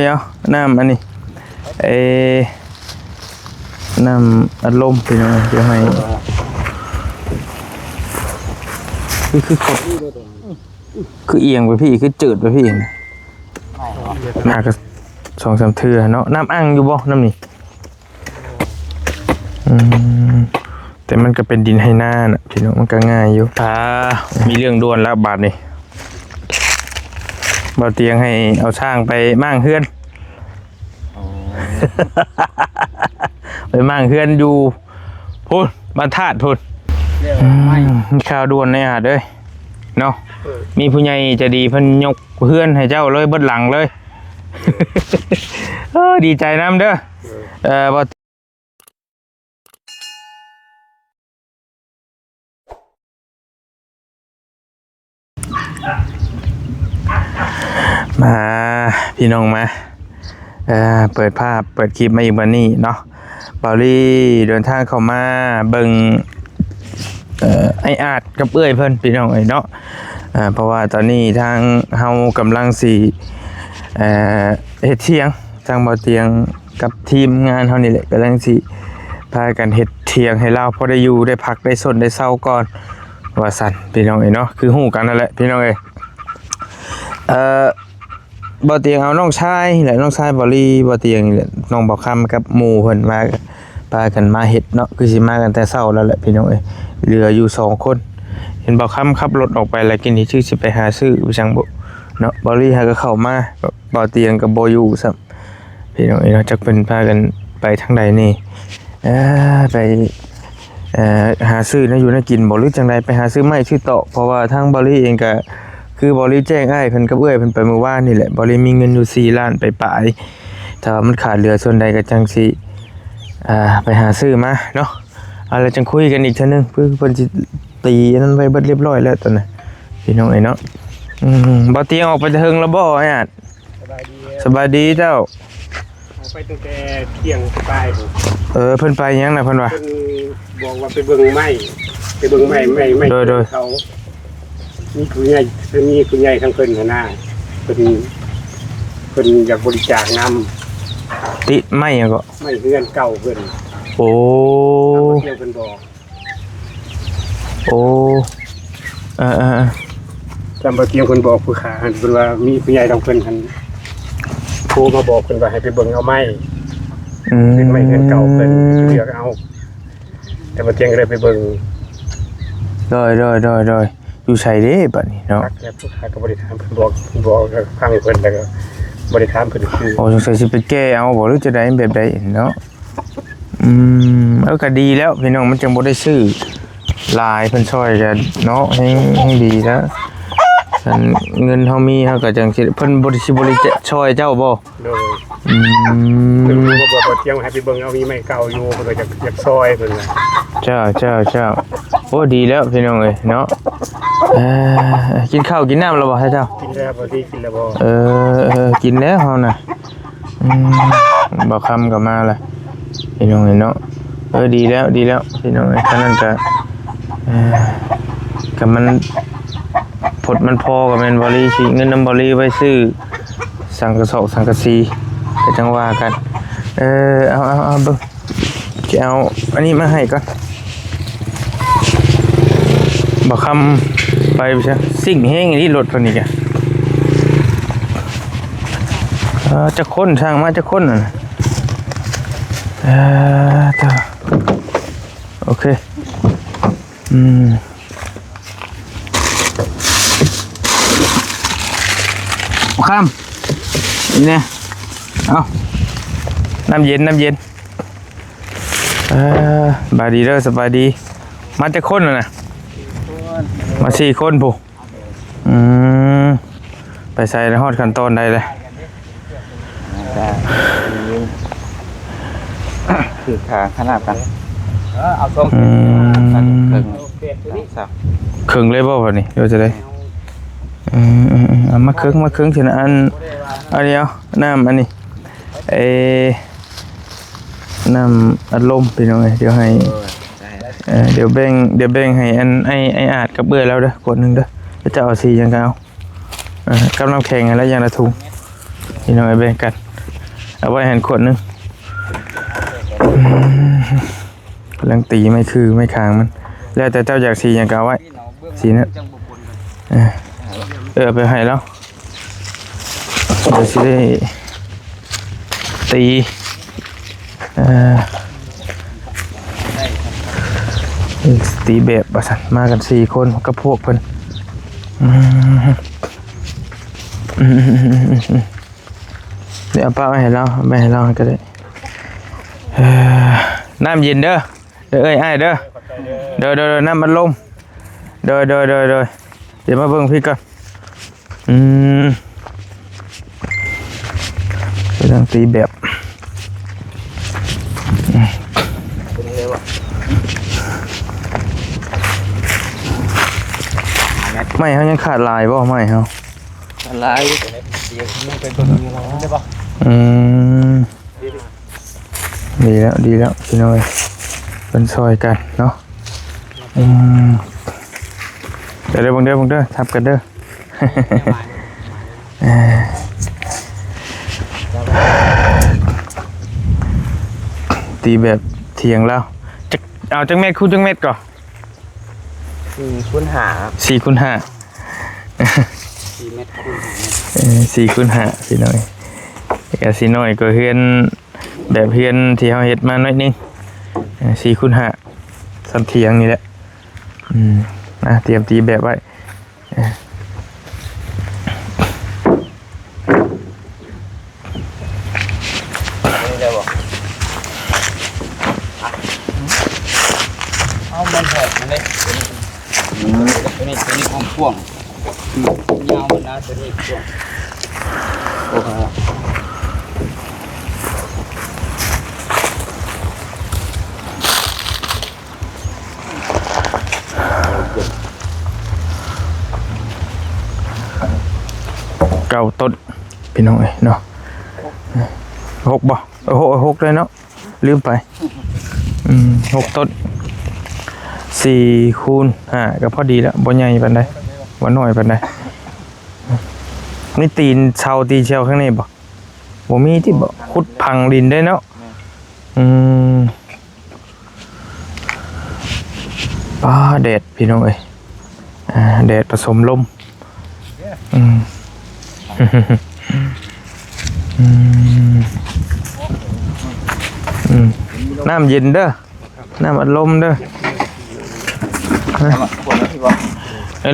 เดี๋ยวน้ำอันนี้เอน้ำอัดลมเป็นยังไงเดี๋ยวให้คือเอียงไปพี่คือจืดไปพี่น่าก็2-3เทื่อเนาะน้ำอั้งอยู่บ่น้ำนี่แต่มันก็เป็นดินให้หน้าน่ะพี่น้องมันก็ง่ายอยู่มีเรื่องด่วนแล้วบาดนี่บ่เตียงให้เอาช่างไปมั่งเฮือนไปมั่งเฮือนอยู่พูดบ้านธาตุพูดข่าวด่วนในอาดเลยเนาะมีผู้ใหญ่จะดีเพิ่นยกเฮือนให้เจ้าเลยเบิดหลังเลยดีใจน้ำเด้อบ่มาพี่น้องมาเปิดภาพเปิดคลิปมาอีกวันนี้เนาะบอลลี่เดินทางเข้ามาเบิ่งไออาดกับเอื้อยเพิ่นพี่น้องเนาะเพราะว่าตอนนี้ทางเฮากำลังสิเฮ็ดเที่ยงทางบ่อเตียงกับทีมงานเฮานี่แหละกำลังสิพากันเฮ็ดเที่ยงให้เราพอได้อยู่ได้พักได้สนได้เศร้าก่อนว่าสั่นพี่น้องเนาะคือฮู้กันนั่นแหละพี่น้องบ่เตียงเอาน้องชายแหละน้องชายบอลี่บ่เตียงนี่แหละน้องบ่คำกับหมู่เพิ่นมาพากันมาเฮ็ดเนาะคือสิมากันแต่เช้าแล้วแหละพี่น้องเหลืออยู่2คนเห็นบ่คำขับรถออกไปแล้วกินนี่ชื่อสิไปหาซื้อจังบ่เนาะบอลี่หาก็เข้ามาบ่เตียงกับบ่อยู่ซ้ำพี่น้องเนาะจักเพิ่นพากันไปทางใดนี่ไปหาซื้อนะอยู่นะกินบ่หรือจังไดไปหาซื้อไม้ซื้อโต๊ะเพราะว่าทางบอลี่เองก็คือบริแจ้งอ้ายเพิ่นกับเอื้อยเพิ่นไปเมื่อวานนี่แหละบริมีเงินอยู่4ล้านไปปลายถ้ามันขาดเหลือส่วนใดก็จังสิไปหาซื้อมาเนาะอะไรจังคุยกันอีกเทื่อนึงเพิ่นสิตีนั้นไว้เบิดเรียบร้อยแล้วตอนน่ะพี่น้องเนาะบ่เตียงออกไปเทิงแล้วบ่ไอ้อาดสบายดีเจ้าออกไปตั้งแต่เที่ยงไปเพิ่นไปยังน่ะเพิ่นว่าบอกว่าไปเบิ่งไม้โดยเขามีคุณใหญ่ทั้งเพิ่นหน้าเพิ่นอยากบริจาคนำติไม่ยังก็ไม่เฮือนเก่าเพิ่นโอ้เที่ยวเพิ่นบอกโอ้จำบ่เที่ยวเพิ่นบอกผู้ขาเพิ่นว่ามีผู้ใหญ่ทั้งเพิ่นหั่นโทรมาบอกเพิ่นว่าให้ไปเบิ่งเอาไม้เป็นไม้เฮือนเก่าเพิ่นเลือกเอาแต่บ่เที่ยงก็เลยไปเบิ่งโดยอยู่ใส่เด้บัดนี้เนาะแล้วผู้ค้าก็บริการเพิ่นบอกฟังเพิ่นแล้วก็บริการเพิ่นคือสงสัยสิไปแก้เอาบ่หรือจะได้แบบใดเนาะก็ดีแล้วพี่น้องมันจังบ่ได้ซื้อลายเพิ่นช่วยกันเนาะให้ดีแล้วเงินเฮามีเฮาก็จังสิเพิ่นบ่ได้ช่วยเจ้าบ่โดยเพิ่นบอกว่าเที่ยงให้ไปเบิ่งเอามีไม้เก่าอยู่เพิ่นก็อยากซอยเพิ่นว่าเจ้าโอ้ดีแล้วพี่น้องเอ้ยเนาะกินข้าวกินน้ำแล้วบ่เจ้ากินแล้วบ่ดีกินแล้วบ่กินแล้วเฮาน่ะบ่คำก็มาแล้วพี่น้องเอ้ยเนาะดีแล้วพี่น้องเอ้ยฉะนั้นก็มันผลมันพอกับแม่นบ่ลีสิเงินนำบ่ลีไว้ซื้อสังกะสอบสังกะสีก็จังว่ากันเอาเบิ่งจะเอาอันนี้มาให้ก่อนบ่คำไปใช่สิ่งแห้งนี่รถเพิ่นนี่แกจะค้นช่างมาจะค้นน่ะโอเคบ่คำนี่เนี่ยเอาน้ำเย็นบายดีเด้อสบายดีมาจะค้นน่ะมา4 คนผู้ไปใส่ในฮอดขั้นตอนใดเลยคือขาขนาดกันเอาส้มครึ่งเลยบ่แบบนี้เดี๋ยวจะได้มาครึ่งทีนะอันเดียวน้ำอันนี้น้ำอัดลมพี่น้องเดี๋ยวให้เดี๋ยวแบ่งให้ไออาดกับเบื่อแล้วเด้อกดหนึ่งเด้อจะเอาสียังไงเอากำลังแข่งแล้วยังละทุงพี่น้องแบ่งกัน เอาไว้หันขวดนึงกำลังตีไม่คือไม่คางมันแล้วแต่เจ้าอยากสีอย่างกาไว้สีนั้นไปให้แล้วเดี๋ยวสิได้ตีตีแบบประสันมากัน4 คนกับพวกเพิ่นเดี๋ยวเอาป้าไปให้เราไปให้เราก็ได้น้ำเย็นเด้อเอ้ยไอ้เด้อเด้อน้ำมันลมเด้อเดี๋ยวมาเบิ่งพี่ก่อนกำลังตีแบบไม่เขายังขาดลายบ่ไม่เขาลายเดี๋ยวมันเป็นตัวนี้ได้ป่ะดีแล้วพี่น้อยเป็นซอยกันเนาะเดี๋ยวบังเด้อทับกันเด้อตีแบบเทียงแล้วเอาจังเม็ดคูณจังเม็ดก่อน4 คูณ 5 4 คูณ 5 4 เมตรคูณ 5 4 คูณ 5พี่น้อยก็สิน้อยก็เฮือนแบบเฮือนที่เฮาเฮ็ดมาหน่อยนึง4 คูณ 5 ซ้ำเทียงนี่แหละเตรียมตีแบบไว้เอามันแผลมันเลยตัวนี้ของพ่วงยาวมันนะตัวนี้พ่วงโอ้โหเก้าต้นพี่น้องเนาะ6บ่6เลยเนาะลืมไป6 ต้น4 คูณ 5ก็พอดีแล้วบ่ใหญ่ปานใดบ่น้อยปานใดนี่ตีนเชาข้างในบ่มีที่บ่ขุดพังดินได้เนาะแดดพี่น้องแดดผสมลมน้ำเย็นเด้อน้ำอัดลมเด้อ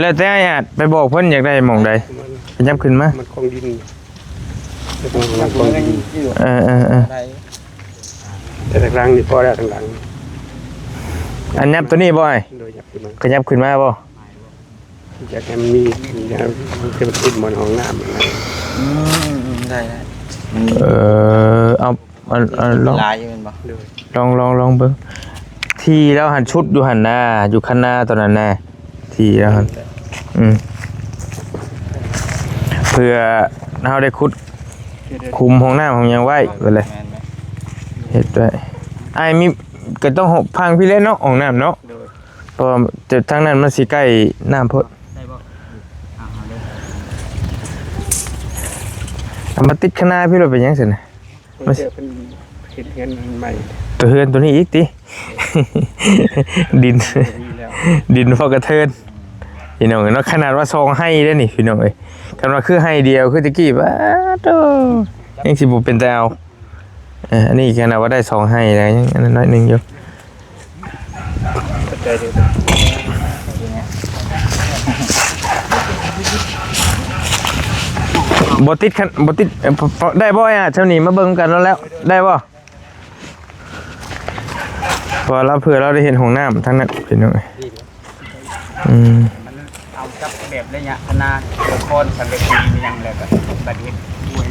แล้วแต่ไปบอกเพิ่นอยากได้หม่องใดไปยับขึ้นมามันคงดินแต่ทางหลังนี่พอแล้วทางหลังอันยับตัวนี้บ่ไอ้ขยับขึ้นมาบ่อยากให้มันมีมันจะติดบนห้องน้ำได้เอาลายอยู่มันบ่ลองเบิ่งที่แล้วหันชุดอยู่หันหน้าอยู่ข้างหน้าตอนนั้นแน่ที่แล้วหันเพื่อเฮาได้คุมห้องน้ำของยังไว้ไปเลยเฮ็ดไว้ไอ้มีก็ต้องพังพี่เล่นเนาะห้องน้ำเนาะเพราะจุดทางนั้นมันสิใกล้น้ำพดมาติดข้างหน้าพี่เราไปยังสินะมันเห็นเงินใหม่ตัวเฮือนตัวนี้อีกติดินพอกระเทินพี่น้องเนาะขนาดว่าซองให้ได้นี่พี่น้องคำว่าคือให้เดียวคือตะกี้ว่าโตยังสิบ่เป็นแต่เอาอันนี้ขนาดว่าได้ซองให้แล้วยังอันนั้นน้อยนึงอยู่บ่ติดได้บ่เท่านี้มาเบิ่งกันแล้วได้บ่พอเราเผื่อเราได้เห็นห้องน้ำทั้งนั้นพี่น้องมันเอาจับแบบระยะขนาดโคนสำเร็จมียังแล้วก็บัดเฮ็ดป่วย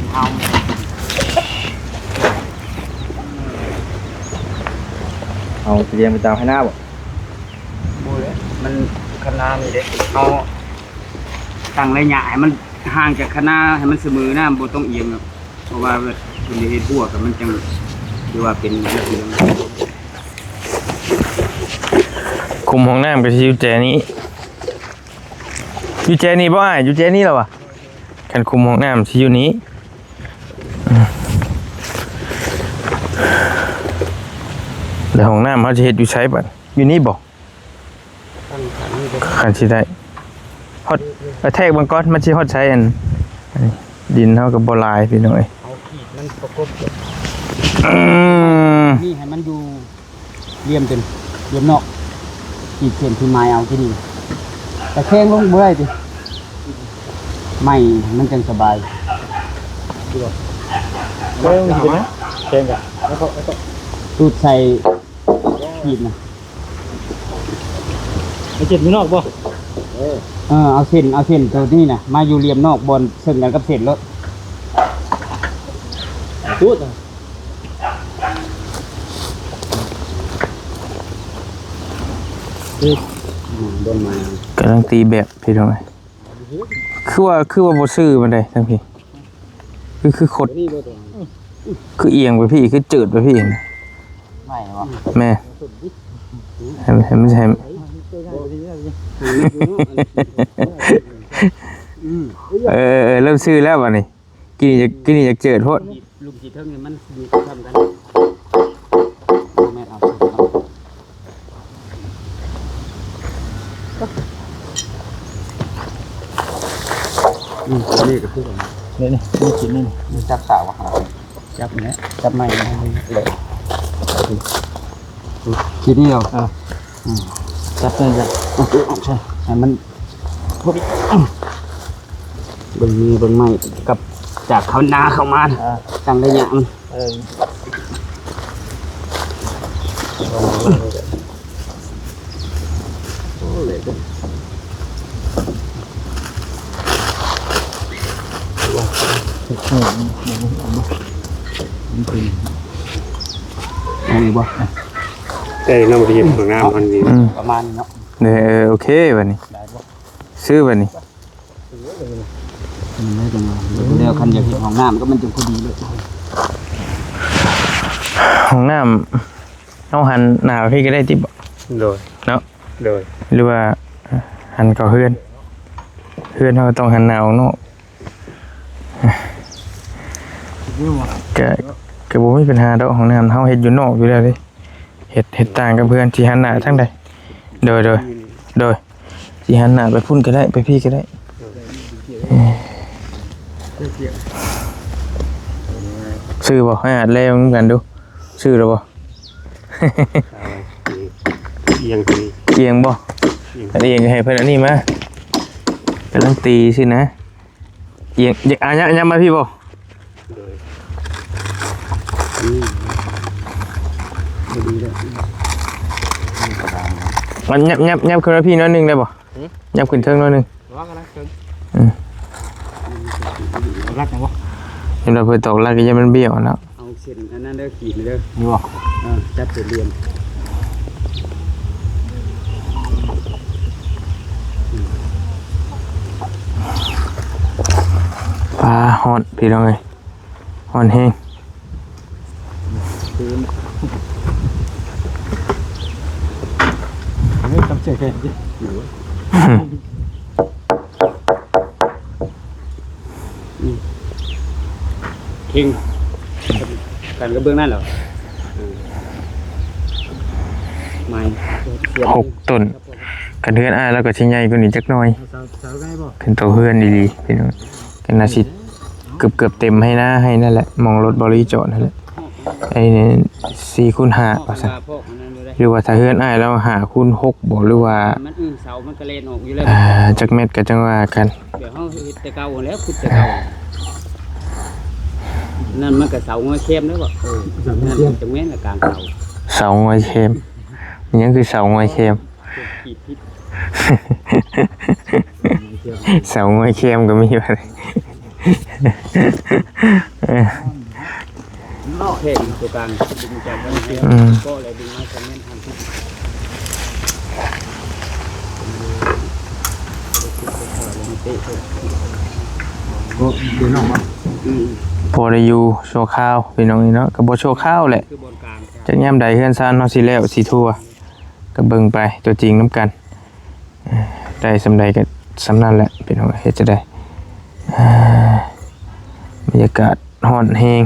เอาเตรียมไปตามให้หน้าบ่เลยมันขนาดนี่เด้เอาตั้งระยะให้มันห่างจากคณะให้มันเสมอหน้าบ่ต้องเอียงเพราะว่ามันเฮ็ดบัวกับมันจังคือว่าเป็นเรื่องคุมห้องน้ำก็สิอยู่แจนี้อยู่แจนี้บ่อยู่แจนี้แล้วคันคุมห้องน้ำสิอยู่นี้ แล้วห้องน้ำเขาจะเฮ็ดอยู่ใช้บัดอยู่นี่บ่ ตั้งขันนี่ก็ คันสิได้ฮอดเอาแทกเบิ่งก่อนมันสิฮอดใช้อันนี้ดินเฮาก็บ่หลายพี่น้อย เอาขีดมันประกบ ม นี่ให้มันอยู่เลี่ยมเป็นเลี่ยมนอกขีดเส้นที่ไม้เอาที่นี่แต่แข้งลงบ่ได้ติไม่มันจังสบาย เริ่มเห็นนะแข่งกันแล้วก็ ตูดใส่ขีดนะ ไปเจ็บอยู่นอกบ่ เอาเส้นตัวนี้นะมาอยู่เลี่ยมนอกบนซึ่งกันกับเส้นรถ พูดโดนมาก ำลังตีแบบพี่น้อยคือว่าบ่ซื้อมันได้ทั้งพี่คือขด นี่บ่ตัว คือเอียงไปพี่คือจืดไปพี่ ไม่หรอ แม่ให้มันใช่เริ่มซื้อแล้วบัดนี้กินอยากเจิดโพด ลุงขีดเท่านี้มันทำกันแม่เอานี่ก็พูดนี่กินนี่จับสาวอ่ะจับเนี้ยจับไม่เลยคิดนี่เอาจับเลยจ้ะใช่ให้มันพอดีเบิ่งมือเบิ่งไม้กับจากเขานาเข้ามาตั้งระยะมันเอาอีกบ่ แต่น้ำมันเย็นของน้ำมันดี ประมาณนี้เนาะ โอเคบัดนี้ ได้บ่ ซื้อบัดนี้ ไม่ต้องมาเดี๋ยวคันอยากเห็นห้องน้ำก็มันจะพอดีเลย ห้องน้ำเอาหันหน้าพี่ก็ได้ติบ่ โดย เนาะ โดย หรือว่าหันเข้าเฮือนเฮาต้องหันหน้าออกนอกก็บ่มีปัญหาดอกห้องน้ำเฮาเฮ็ดอยู่นอกอยู่แล้วเด้เฮ็ดต่างกับเพื่อนที่หันหน้าทางใดโดยที่หันหน้าไปพุ่นก็ได้ไปพี่ก็ได้ซื้อบ่ให้อาดแล้วเหมือนกันดูซื้อแล้วบ่ เอียงที เอียงบ่อันเอียงก็ให้เพิ่นอันนี้มากำลังตีสินะเอียงอย่ามาพี่บ่ โดย มันยับขึ้นมาพี่น้อยนึงได้บ่ยับขึ้นเทิงน้อยนึง ว่ากันนะเชิญ รักนะวะ เห็นว่าเพิ่นตอกลักก็ยังมันเบี้ยวเนาะ เอาเส้นอันนั้นเด้อขีดเด้อนี่บ่จับเส้นเรียน ปลาฮอดพี่น้องเอ้ยฮอดแฮง ให้จำเสียกันดิคิงกันก็เบื้องนั่นเหรอไม่ 6ต้นกันเฮือนอ้ายแล้วก็สิใหญ่กว่านี้จักหน่อย สาวได้บ่ ขึ้นตัวเฮือนดีๆพี่น้องกันน่าสิเกือบเต็มให้นั่นแหละมองรถบริจอดนั่นแหละไอ้นี่4คูณ5ว่าซั่นหรือว่าถ้าเฮือนอ้ายแล้ว5คูณ6บ่หรือว่า มันเสามันกระเลนออกอยู่เลย จักเม็ดก็จังว่ากัน เดี๋ยวเขาแต่เก่าแล้วขุดแต่เก่านั่นมันก็เสาง้อยเข้มแล้วบ่นั่นจังแม่นกลางเสา เสางอยเค็มอิหยังคือเสางอยเค็ม ขีดพิษ เสางอยเค็มก็มีว่า นอกเข้มตัวกลางดึงจากกันเสียก็เลยดึงมาจังแม่นทำพิษก็เดี๋ยวน้องมา พอได้อยู่โชว์ข้าวพี่น้องนี่เนาะก็บ่โชว์ข้าวแหละ คือบนกลาง จักยามใดเฮือนซ่านเฮาสิแล้วสิทั่วก็เบิ่งไปตัวจริงนํกันได้สำใดก็สำนั้นแหละพี่น้องเฮ็ดจะได้บรรยากาศร้อนแฮง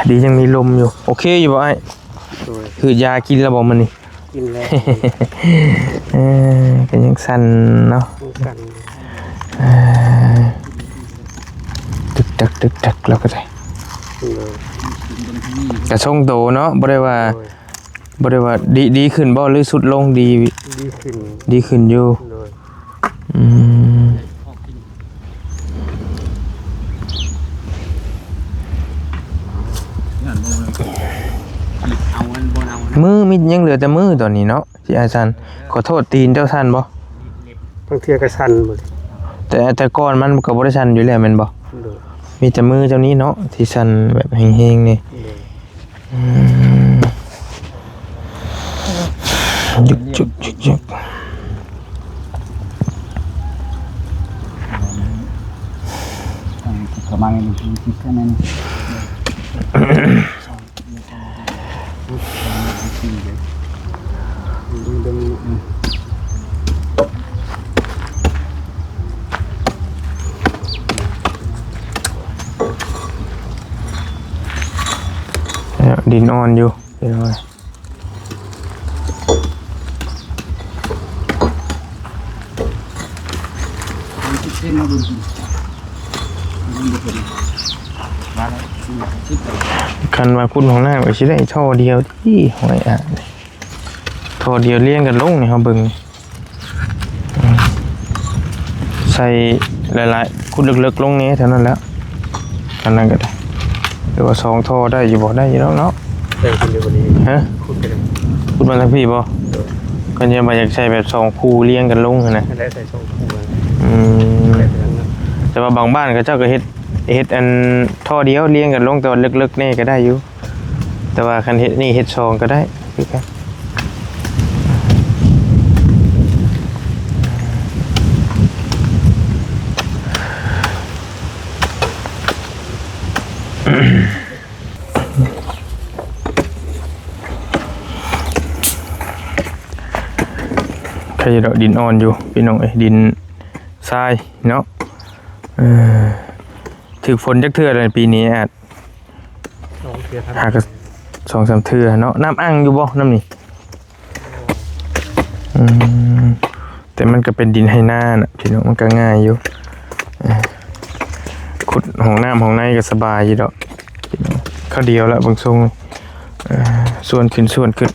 ดียังมีลมอยู่โอเคอยู่บ่อ้าย โดย คือยากินแล้วบ่มันนี่ กินแล้ว ก็ยังสั่นเนาะ กัน ตึกตักแล้วก็ได้ เลย กระทรงโตเนาะบ่ได้ว่าดีขึ้นบ่หรือสุดลงดี ดีขึ้น อยู่ เลย อืมมือมียังเหลือแต่มือตอนนี้เนาะที่อาจารย์ขอโทษตีนเจ้าท่านบ่ บางเทียก็สั่นหมด แต่ก่อนมันก็บ่ได้สั่นอยู่แล้วแม่นบ่ เลย มีแต่มือเจ้านี้เนาะที่สั่นแบบแห้งๆนี่ เลย จุกประมาณนี้คิดแค่นั้น ดินอ่อนอยู่เป็นไง เส้นมาดูมาแล้วคิดไป คันว่าคุณของหน้าไปสิได้ท่อเดียวที่หอยอ่ะท่อเดียวเลี้ยงกันลงนี่เฮาเบิ่งใส่หลายๆคุณลึกๆลงนี้เท่านั้นแล้วอันนั้นก็ได้หรือว่า2ท่อได้อยู่บ่ได้อยู่แล้วเนาะ ได้คนเดียววันนี้ ฮะ คุณไปเลย คุณมาทางพี่บ่ก็จะมาอยากใช้แบบ2คู่เลี้ยงกันลงนะ ได้ใส่ช่องคู่เลย อืม ได้ไปแล้วนะ แต่ว่าบางบ้านก็เจ้าก็เฮ็ดอันท่อเดียวเลี้ยงกันลงแต่ว่าลึกๆนี่ก็ได้อยู่แต่ว่าคันเฮ็ดนี่เฮ็ดซองก็ได้คือกันใครจะดินอ่อนอยู่พี่น้องดินทรายเนาะถึกฝนจักเทื่อเลยปีนี้อาจ สองเทียครับ หาก็2-3เทื่อเนาะน้ำอั้งอยู่บ่น้ำนี่แต่มันก็เป็นดินให้หน้าน่ะพี่น้องมันก็ง่ายอยู่ขุดห้องน้ำห้องในก็สบายอยู่ดอกพี่น้องข้าวเดียวละบางทรงส่วนขึ้น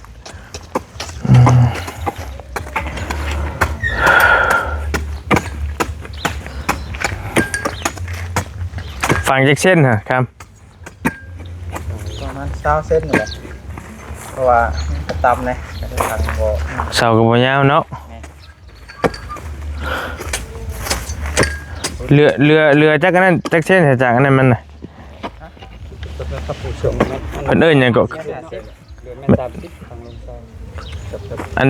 ฝั่งจักเส้นฮะครับ ประมาณ20เส้นนี่แหละเพราะว่ากระตำนะกระตังบ่ เสาก็บ่ยาวเนาะเรือจักอันนั้นจักเส้นจากอันนั้นมันน่ะ กระปุกเสื่อมนะ เพิ่นเอิ้นหยังก็ เดือนไม่ตามทิศทางลงซ้าย อัน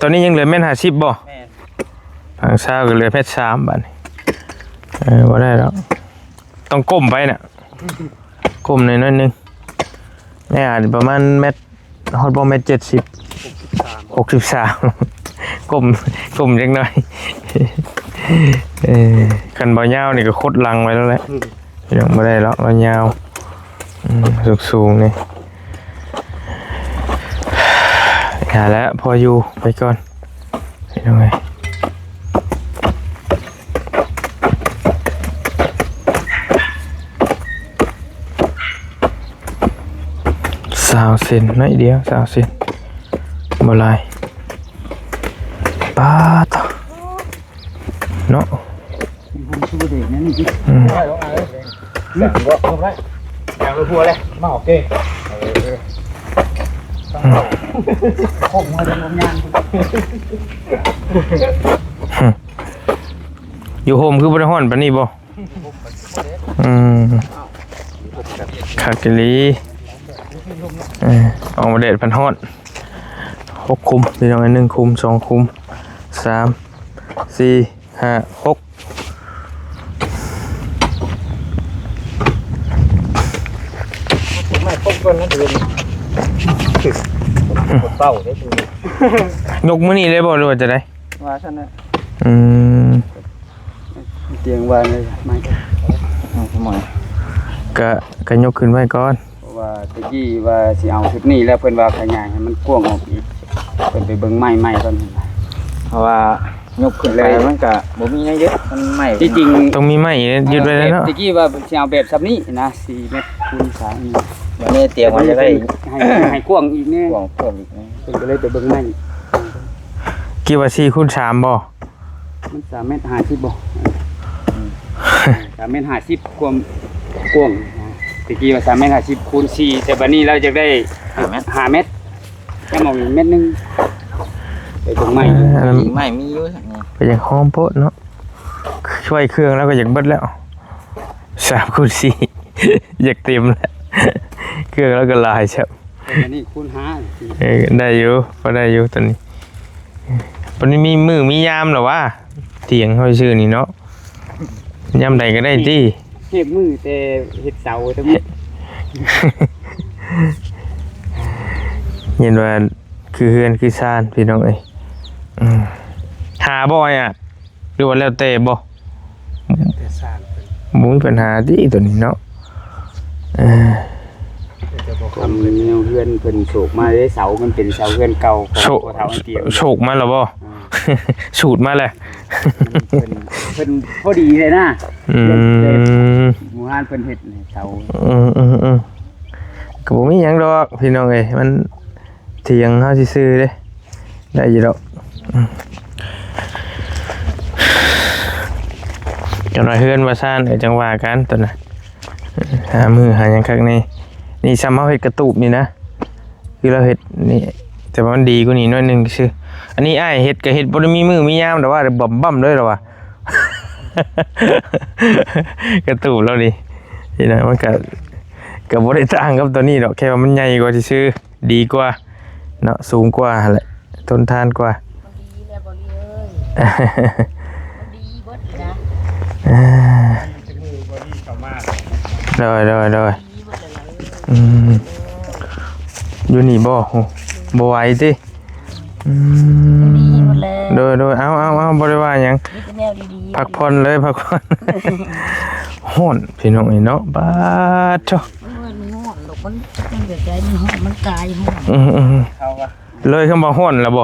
ตอนนี้ยังเหลือแม่น50บ่ แม่ ทางเช้าก็เหลือแค่3บาทนี่บ่ได้แล้วต้องก้มไปน่ะก้มหน่อยนึงแม่อาจประมาณเม็ดฮอดบ่เม็ด70 63ก้มจักหน่อยคันบ่ยาวนี่ก็คดลังไว้แล้วแหละยังบ่ได้แล้วบ่ยาวสูงๆนี่อย่าแล้วพออยู่ไปก่อนไปตรงไหน20 เซนน้อยเดียว20 เซนบ่หลายปาดเนาะ ผมชื่อเด็กนั่นนี่ ได้ลงมาเลยสั่งบ่ลงได้อย่างละหัวเลยมาโอเค คงมาเป็นงาน อยู่โฮมคือบ่ได้ฮ้อนปานนี้บ่คักอีหลีออกมาเด็ดพันฮ้อน6 คุมพี่น้อง1 คุม 2 คุม 3 4 5 6ไม่ครบก่อนนะเดือนเป้าได้เป็น ยกมื้อนี้เลยบ่หรือว่าจะได้ ว่าซั่นน่ะ เตียงวางเลยไม่ ทำไม ก็ยกขึ้นไว้ก่อน ว ว่าตะกี้ว่าสิเอาชุดนี้แล้วเพิ่นว่าขยายให้มันกว้างออกอีกเพิ่นไปเบิ่งไม้ก่อนเพราะว่ายกขึ้นไปมันก็บ่มีหยังเยอะมันไม้ที่จริง ต้องมีไม้ยึดไว้แล้วเนาะ ตะกี้ว่าสิเอาแบบซับนี้นะ4เมตรคูณ3นี่ วันนี้เตรียมไว้จะได้ ให้กว้างอีกแน่ กล่องเพิ่มอีกนะ เพิ่นก็เลยไปเบิ่งไม้ กี่ว่า4คูณ3บ่ มัน3เมตร50บ่3เมตร50ความกว้างนะตะกี้ว่า3เมตร50คูณ4แต่บัดนี้เราจะได้5เมตรแค่มองอีกเมตรนึงไปเบิ่งไม้ อีกไม่มีอยู่สักนี่ ก็ยังหอมโพดเนาะช่วยเครื่องแล้วก็อยากเบิดแล้ว3คูณ4 อยากเต็มแล้วเครื่องแล้วก็ลายครับ อันนี้คูณ5 ได้อยู่พอได้อยู่ตอนนี้วันนี้มีมือมียามเหรอวะเถียงเขาชื่อนี่เนาะยามใดก็ได้ที่ เฮ็ดมือแต่เฮ็ดเสาแต่มือ เห็นว่าคือเฮือนคือซานพี่น้องเอ้ยหาบ่อยอ่ะหรือว่าแล้วแต่บ่ แต่สร้างเป็น บ่มีปัญหาที่ตัวนี้เนาะ จะบอก ทำแนวเฮือนเพิ่นโศกมาได้เสามันเป็นเสาเฮือนเก่าของ โฉก พ่อเฒ่าอันเตียง โฉกมาแล้วบ่ สูตรมาแล้ว เพิ่นพอดีเลยนะ อืม หมู่บ้านเพิ่นเฮ็ดเสา ก็บ่มีหยังดอกพี่น้องเอ้ยมันเถียงเฮาซื่อๆเด้ได้อยู่ดอกจังว่าเฮือนว่าซ่านเอ้ยจังว่ากันตัวน่ะหามือหาหยังคักนี่นี่ซ้ำเฮาเฮ็ดกระตูบนี่นะคือเราเฮ็ดนี่แต่ว่ามันดีกว่านี้หน่อยหนึงซื่ออันนี้อ้ายเฮ็ดก็เฮ็ดบ่ได้มีมือมียามแต่ว่าบ่ำๆเลยหรอวะ กระตูบแล้วนี่นี่นะมันก็บ่ได้ต่างกับตัวนี้ดอกแค่ว่ามันใหญ่กว่าซื่อๆดีกว่าเนาะสูงกว่าหั่นแหละทนทานกว่า ดีแล้วบ่ดีเอ้ยดีเบิดนะ จะมือบอดี้เข้ามา โดย ดีเบิดอะไร อืมอยู่นี่บ่โหบ่ไหวติอืม ดีหมดแล้ว โดยเอาบ่ได้ว่าหยัง มีแต่แนวดีๆ พักผ่อนเลยพักผ่อน ฮ้อนพี่น้องไอ้เนาะบาดเจ้า มันง่วงดอกมันแบบใจมันห้องมันกายห้อง เขาว่า เลยคำว่าฮ้อนแล้วบ่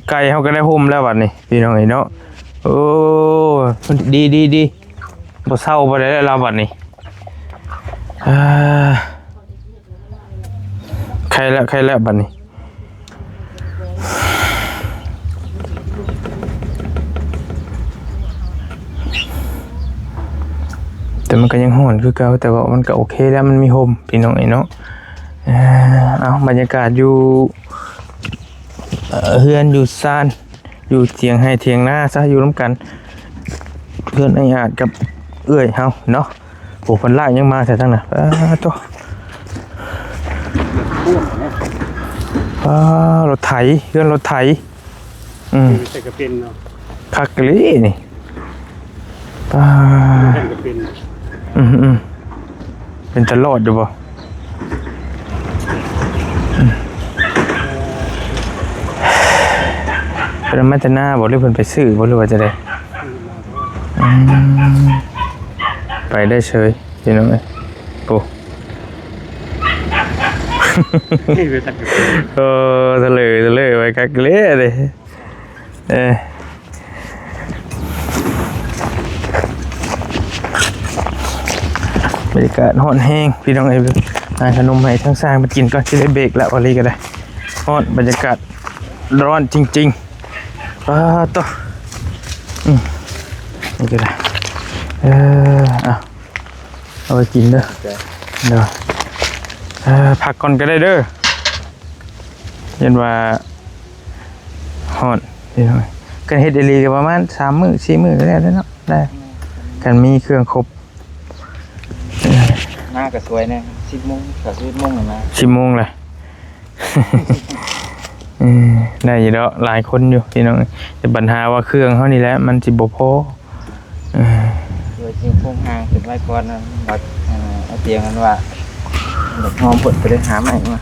ไก่เฮาก็ได้ห่มแล้วบัดนี้พี่น้องไอ้เนาะโอ้ดีบ่เศร้าบ่ได้แล้วเราบัดนี้ใครแล้วบัดนี้แต่มันก็ยังฮ้อนคือเก่าแต่ว่ามันก็โอเคแล้วมันมีห่มพี่น้องไอ้เนาะเอาบรรยากาศอยู่เฮือนอยู่ซานอยู่เถียงให้เถียงหน้าซะอยู่ร่วมกันเพื่อนไอ้อาจกับเอื้อยเฮาเนาะโอ้เพิ่นลากยังมาแต่ทั้งน่ะตัวรถไถเฮือนรถไถแต่ก็เป็นเนาะ คักเลยนี่ป้า แต่ก็เป็น เป็นตลอดอยู่บ่เป็นมาแต่หน้าบ่หรือเพิ่นไปซื้อบ่หรือว่าจะได้ไปได้เฉยพี่น้องเอ้ยโอ้ นี่เป็นแต่ก็เป็น ทะเลไว้คักเลยเลยบรรยากาศฮ้อนแห้งพี่น้องเอ้ยหาขนมให้ทั้งสร้างมากินก่อนสิได้เบรกแล้ววันนี้ก็ได้ฮ้อนบรรยากาศร้อนจริงๆต่อนี่ก็ได้เอาไปกินเด้อเด้อพักก่อนก็ได้เด้อเห็นว่าฮ้อนพี่น้องกันเฮ็ดอีหลีก็ประมาณ3 มื้อ 4 มื้อก็ได้เนาะได้กันมีเครื่องครบ หน้าก็สวยนะ10 โมงกับ11 โมงนะ 10 โมงเลย ได้อยู่แล้วหลายคนอยู่พี่น้องแต่ปัญหาว่าเครื่องเฮานี่แหละมันสิบ่พอ โดยจริงคงห่างขึ้นไว้ก่อนนะบัดเอาเตียงกันว่าหอมผลไปเลยหาใหม่มา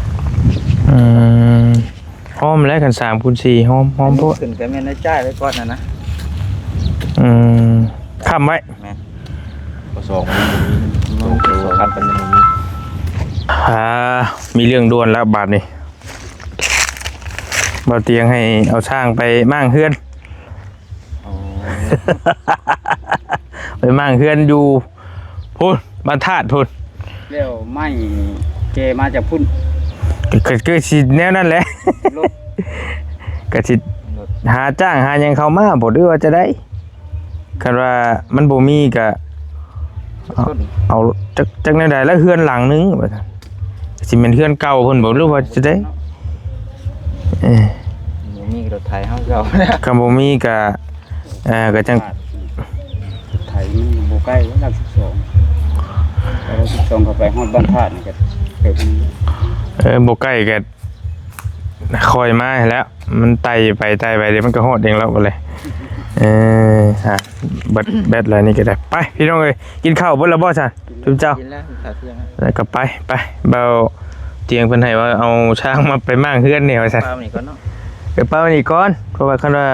หอมแล้วกัน3 คูณ 4หอมโพด ขึ้นก็แม่นได้จ่ายไว้ก่อนนะค้ำไว้ ก็2 มี มันสำคัญเป็นอย่างนี้ มีเรื่องด่วนแล้วบาดนี้บ่เตียงให้เอาช่างไปมั่างเฮือน ไปมั่างเฮือนอยู่พุ่นบ้านธาตุพุ่น แล้วไม่เกมาจากพุ่น ก็สิแนวนั้นแหละ รถ ก็สิหาจ้างหาหยังเข้ามาบ่หรือว่าจะได้คันว่ามันบ่มีก็เอาจักแนวใดแล้วเฮือนหลังนึงว่าซั่นสิเป็นเฮือนเก่าเพิ่นบ่หรือว่าจะได้มีรถไถเฮาเก่าแล้ว คันบ่มีก็ก็จัง ไถมันบ่ใกล้หลัก12แล้ว12เข้าไปฮอดบ้านธาตุนี่ก็เกิด บ่ใกล้ก็คอยมาให้แล้ว มันไต่ไปเดี๋ยวมันก็ฮอดเองแล้วบ่เลยแบตอะไรนี่ก็ได้ไปพี่น้องเอ้ยกินข้าวเบิดแล้วบ่ซั่นทุกเจ้า กินแล้วข้าวเที่ยง แล้วก็ไปเบาเตียงเพิ่นให้ว่าเอาช้างมาไปมั่างเฮือนนี่ว่าซั่น ปลาหนี่ก่อนเนาะ ไปเป้านี่ก่อนเพราะว่าคันว่า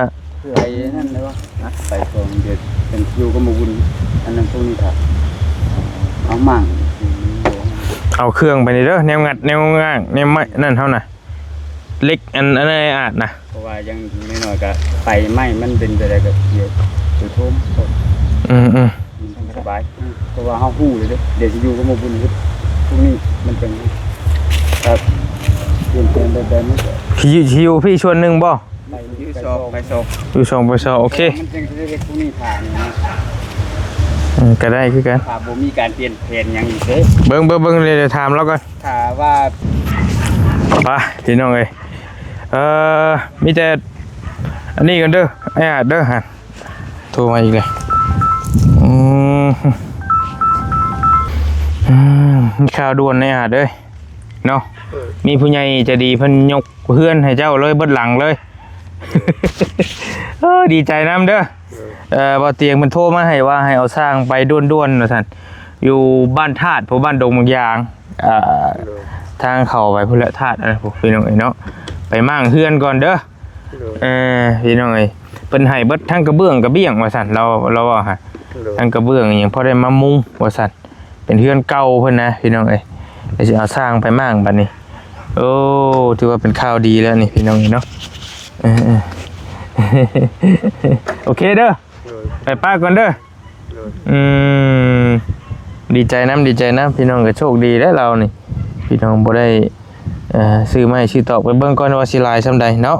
ไปนั่นเลยวะไปก่อนเดี๋ยวเป็นอยู่ก็มาวุ่นอันนั้นพวกนี้ค่ะเอามั่ง เอาเครื่องไปนี่เด้อแนวงัดแนวง่างแนวไม้นั่นเฮาน่ะเล็กอันนั้นอาจนะ เพราะว่ายังไม่น้อยก็ไปไม่มันเป็นไปได้ก็เดี๋ยวไปทุ่ม สบายเพราะว่าเฮาฮู้เลยเด้เดี๋ยวสิอยู่ก็มาบุญพวกนี้มันเป็นครับเปลี่ยนแบบนี้ก็ คิวพี่ชวนหนึงบ่ ไปยืดซอกไปซอก อยู่2ไป2โอเค มันจึงจะเฮ็ดพวกนี้ผ่านนะ ก็ได้คือกัน ถ้าบ่มีการเปลี่ยนแผนหยังอีกเด้ เบิ่งเลยเดี๋ยวถามแล้วก่อน ถ้าว่า ไปพี่น้องเอ้ยมีแต่อันนี้กันเด้อไอ้อาจเด้อฮะโทรมาอีกเลยข่าวด่วนในอาจเด้ยเนาะมีผู้ใหญ่ใจะดีเพิ่นยกเฮือนให้เจ้าเลยเบิดหลังเลย ดีใจนำเด้อบ่เตียงมันโทรมาให้ว่าให้เอาสร้างไปด่วนๆว่าซั่นอยู่บ้านธาตุผู้บ้านดงบางยางทางเข้าไปพุ่นละธาตุอะไรพวกพี่น้องเอ้ยเนาะไปมั่างเฮือนก่อนเด้อพี่น้องเอ้ยเพิ่นให้เบิดทั้งกระเบื้องกระเบี้ยงว่าซั่นเราว่าฮะทั้งกระเบื้องหยังพอได้มามุงว่าซั่นเป็นเฮือนเก่าเพิ่นนะพี่น้องเอ้ยเดี๋ยวสิเอาสร้างไปมั่างบัดนี้โอ้ถือว่าเป็นข่าวดีแล้วนี่พี่น้องเนาะโอเคเด้อไปป้าก่อนเด้อดีใจน้ำพี่น้องก็โชคดีแล้วเรานี่พี่น้องบ่ได้ซื้อไม้ซื้อตอกไปเบิ่งก่อนว่าสิลายส่ำใดเนาะ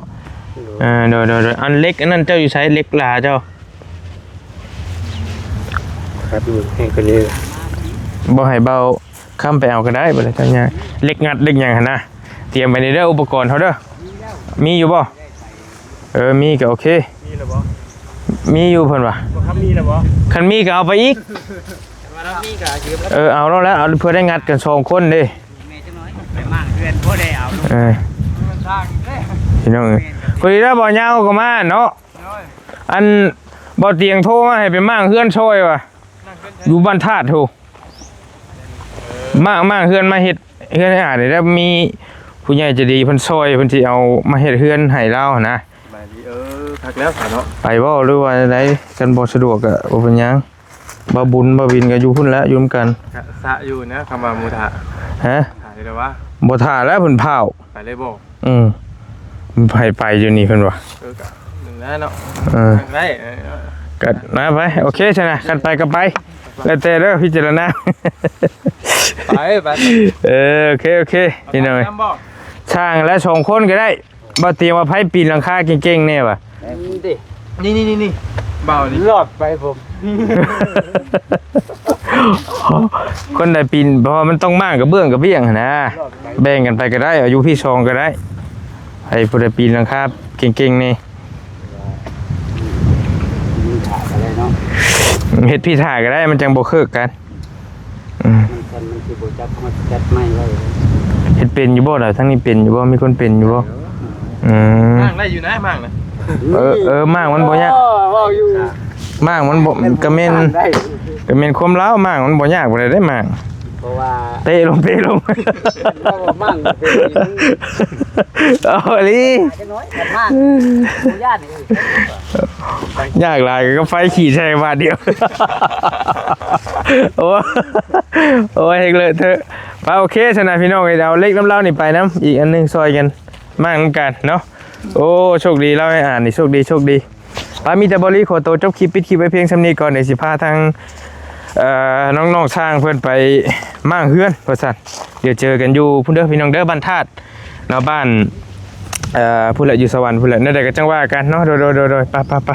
เดี๋ยวอันเล็กอันนั้นเจ้าอยู่ใช้เล็กลาเจ้า ครับดูให้คนนี้ บ่ให้เบาค้ำไปเอาก็ได้บ่ได้ทั้งยากเล็กงัดเล็กหยังหั่นนะเตรียมไปในเด้ออุปกรณ์เฮาเด้อมีอยู่บ่มีก็โอเคมีแล้วบ่มีอยู่เพิ่นว่าบ่ครับมีแล้วบ่คันมีก็เอาไปอีกว่าเรามีก็ยืมเอาแล้วเอาเพื่อได้งัดกัน2คนเด้แม่จังน้อยไปมากเพื่อนบ่ได้เอามันสร้างเด้พี่น้องคุยแล้วบ่ยาวก็มาเนาะอันบ่เตียงโทรมาให้ไปมั่างเฮือนช่วยว่ะอยู่บ้านธาตุโทมั่างเฮือนมาเฮ็ดเฮือนให้ได้แล้วมีผู้ใหญ่ใจดีเพิ่นซอยเพิ่นสิเอามาเฮ็ดเฮือนให้เรานะพักแล้วเนาะไปบ่หรือว่าไดกันบ่สะดวกก็บ่เป็นหยังบ่บุญบ่วินก็อยู่พุ่นแล้วอยู่นำกันสะอยู่นะคำว่ามูทะฮะถ่ายได้ว่าบ่ท่าแล้วเพิ่นพาวไปเลยบ่ไปอยู่นี่เพิ่นว่าก็หนึ่งแล้วเนาะได้ก็นะไปโอเคใช่นะกันไปก็ไปแล้วแต่เด้อพิจารณาไปโอเคพี่น้อยช่างและ2คนก็ได้บ่เตรียมว่าไผปีนหลังคาเก่งๆแน่ว่ะนี่เบานี่รอดไปผม คนใดปีนเพราะมันต้องมากกับเบื้องกับเบี้ยงนะแบ่งกันไปก็ได้อายุพี่2ก็ได้ไอ้ผู้ใดปีนหลังคาเก่งๆนี่เฮ็ดพี่ถ่ายก็ได้มันจังบ่คือกันมันสิบ่จับมาจัดไม้ไว้เฮ็ดเป็นอยู่บ่ล่ะทั้งนี้เป็นอยู่บ่มีคนเป็นอยู่บ่มากได้อยู่นะมากนะมากมันบ่ยากมากมันบ่ก็แม่นความลาวมากมันบ่ยากบ่ได้มากเพราะว่าเตะลงมากลิน้อยมากบ่ยากยากหลายก็ไฟขี่ใช่บาทเดียว โอ้โอ้ยเฮกเลยเถอะไปโอเคชนะพี่น้องเอาเล็กน้ำเล่านี่ไปน้ำอีกอันนึงซอยกันมากเหมือนกันเนาะโอ้โชคดีเล่าให้อ่านนี่โชคดีไปมีแต่บริขอตัวจบคลิปปิดคลิปไว้เพียงสำนี้ก่อนเดี๋ยวสิพาทางน้องๆช่างเพื่อนไปมั่างเฮือนว่าซั่นเดี๋ยวเจอกันอยู่พุ่นเด้อพี่น้องเด้อบ้านธาตุเนาะบ้านผู้ละอยู่สวรรค์ผู้ละนั่นใดก็จังว่ากันเนาะโดยไป